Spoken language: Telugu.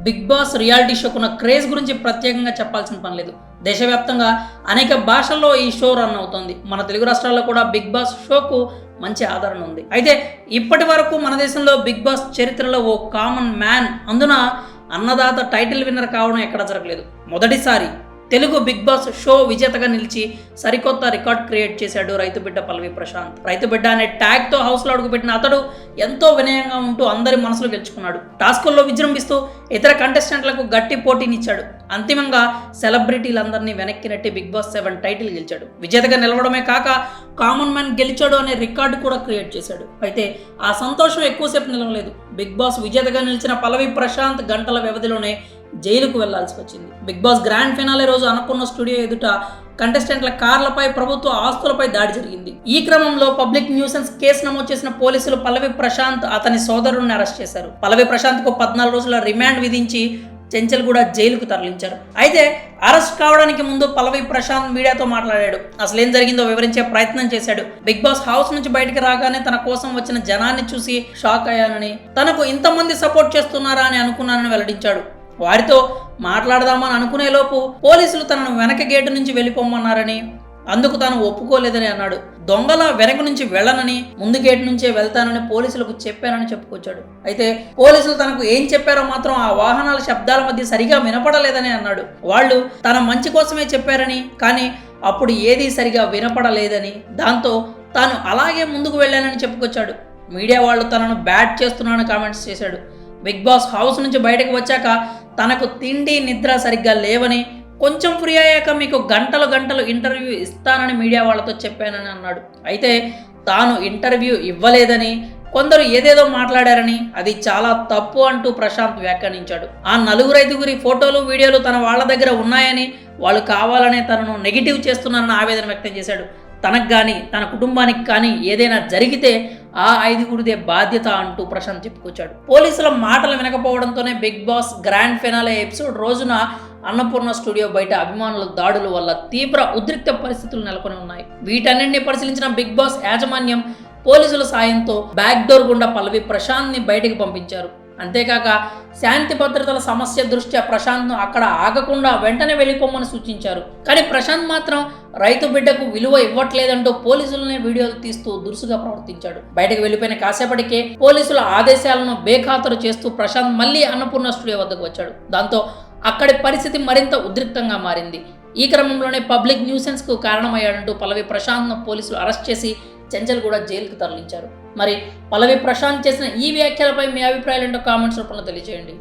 బిగ్ బాస్ రియాలిటీ షోకున్న క్రేజ్ గురించి ప్రత్యేకంగా చెప్పాల్సిన పని లేదు. దేశవ్యాప్తంగా అనేక భాషల్లో ఈ షో రన్ అవుతుంది. మన తెలుగు రాష్ట్రాల్లో కూడా బిగ్ బాస్ షోకు మంచి ఆదరణ ఉంది. అయితే ఇప్పటి వరకు మన దేశంలో బిగ్ బాస్ చరిత్రలో ఓ కామన్ మ్యాన్, అందున అన్నదాత టైటిల్ విన్నర్ కావడం ఎక్కడ జరగలేదు. మొదటిసారి తెలుగు బిగ్ బాస్ షో విజేతగా నిలిచి సరికొత్త రికార్డ్ క్రియేట్ చేశాడు రైతు బిడ్డ పల్లవి ప్రశాంత్. రైతు బిడ్డ అనే ట్యాగ్తో హౌస్లో అడుగుపెట్టిన అతడు ఎంతో వినయంగా ఉంటూ అందరి మనసులు గెలుచుకున్నాడు. టాస్కుల్లో విజృంభిస్తూ ఇతర కంటెస్టెంట్లకు గట్టి పోటీనిచ్చాడు. అంతిమంగా సెలబ్రిటీలందరినీ వెనక్కి నెట్టి బిగ్ బాస్ 7 టైటిల్ గెలిచాడు. విజేతగా నిలవడమే కాక కామన్ మ్యాన్ గెలిచాడు అనే రికార్డు కూడా క్రియేట్ చేశాడు. అయితే ఆ సంతోషం ఎక్కువసేపు నిలవలేదు. బిగ్ బాస్ విజేతగా నిలిచిన పల్లవి ప్రశాంత్ గంటల వ్యవధిలోనే జైలుకు వెళ్లాల్సి వచ్చింది. బిగ్ బాస్ గ్రాండ్ ఫినాలే రోజు అన్నపూర్ణ స్టూడియో ఎదుట కంటెస్టెంట్ల కార్లపై, ప్రభుత్వ ఆస్తులపై దాడి జరిగింది. ఈ క్రమంలో పబ్లిక్ న్యూసెన్స్ కేసు నమోదు చేసిన పోలీసులు పల్లవి ప్రశాంత్ అతని సోదరుడిని అరెస్ట్ చేశారు. పల్లవి ప్రశాంత్ కు 14 రోజుల రిమాండ్ విధించి చెంచల్గూడ జైలుకు తరలించారు. అయితే అరెస్ట్ కావడానికి ముందు పల్లవి ప్రశాంత్ మీడియాతో మాట్లాడాడు. అసలు ఏం జరిగిందో వివరించే ప్రయత్నం చేశాడు. బిగ్ బాస్ హౌస్ నుంచి బయటకు రాగానే తన కోసం వచ్చిన జనాన్ని చూసి షాక్ అయ్యానని, తనకు ఇంతమంది సపోర్ట్ చేస్తున్నారా అని అనుకున్నానని వెల్లడించాడు. వారితో మాట్లాడదామని అనుకునే లోపు పోలీసులు తనను వెనక గేటు నుంచి వెళ్ళిపోమన్నారని, అందుకు తాను ఒప్పుకోలేదని అన్నాడు. దొంగల వెనక నుంచి వెళ్ళనని, ముందు గేటు నుంచే వెళ్తానని పోలీసులకు చెప్పానని చెప్పుకొచ్చాడు. అయితే పోలీసులు తనకు ఏం చెప్పారో మాత్రం ఆ వాహనాల శబ్దాల మధ్య సరిగా వినపడలేదని అన్నాడు. వాళ్ళు తన మంచి కోసమే చెప్పారని, కానీ అప్పుడు ఏదీ సరిగా వినపడలేదని, దాంతో తాను అలాగే ముందుకు వెళ్ళానని చెప్పుకొచ్చాడు. మీడియా వాళ్ళు తనను బ్యాట్ చేస్తున్నానని కామెంట్స్ చేశాడు. బిగ్ బాస్ హౌస్ నుంచి బయటకు వచ్చాక తనకు తిండి నిద్ర సరిగ్గా లేవని, కొంచెం ఫ్రీ అయ్యాక మీకు గంటలు ఇంటర్వ్యూ ఇస్తానని మీడియా వాళ్ళతో చెప్పానని అన్నాడు. అయితే తాను ఇంటర్వ్యూ ఇవ్వలేదని, కొందరు ఏదేదో మాట్లాడారని, అది చాలా తప్పు అంటూ ప్రశాంత్ వ్యాఖ్యానించాడు. ఆ 4-5 ఫోటోలు, వీడియోలు తన వాళ్ళ దగ్గర ఉన్నాయని, వాళ్ళు కావాలనే తనను నెగిటివ్ చేస్తున్నారని ఆవేదన వ్యక్తం చేశాడు. తనకు కానీ తన కుటుంబానికి కానీ ఏదైనా జరిగితే ఆ 5 బాధ్యత అంటూ ప్రశాంత్ చెప్పుకొచ్చాడు. పోలీసుల మాటలు వినకపోవడంతోనే Bigg Boss grand finale episode రోజున అన్నపూర్ణ స్టూడియో బయట అభిమానుల దాడుల వల్ల తీవ్ర ఉద్రిక్త పరిస్థితులు నెలకొని ఉన్నాయి. వీటన్నింటినీ పరిశీలించిన బిగ్ బాస్ యాజమాన్యం పోలీసుల సాయంతో బ్యాక్ డోర్ గుండా పల్లవి ప్రశాంత్ ని బయటికి పంపించారు. అంతేకాక శాంతి భద్రతల సమస్య దృష్ట్యా ప్రశాంత్ను అక్కడ ఆగకుండా వెంటనే వెళ్ళిపోమని సూచించారు. కానీ ప్రశాంత్ మాత్రం రైతు బిడ్డకు విలువ ఇవ్వట్లేదంటూ పోలీసులనే వీడియోలు తీస్తూ దురుసుగా ప్రవర్తించాడు. బయటకు వెళ్ళిపోయిన కాసేపటికే పోలీసుల ఆదేశాలను బేఖాతరు చేస్తూ ప్రశాంత్ మళ్ళీ అన్నపూర్ణ స్టూడియో వద్దకు వచ్చాడు. దాంతో అక్కడి పరిస్థితి మరింత ఉద్రిక్తంగా మారింది. ఈ క్రమంలోనే పబ్లిక్ న్యూసెన్స్ కు కారణమయ్యాడంటూ పల్లవి ప్రశాంత్ను పోలీసులు అరెస్ట్ చేసి చెంచల్గూడ జైలుకు తరలించారు. మరి పల్లవి ప్రశాంత్ చేసిన ఈ వ్యాఖ్యలపై మీ అభిప్రాయాలు ఏంటో కామెంట్స్ రూపంలో తెలియజేయండి.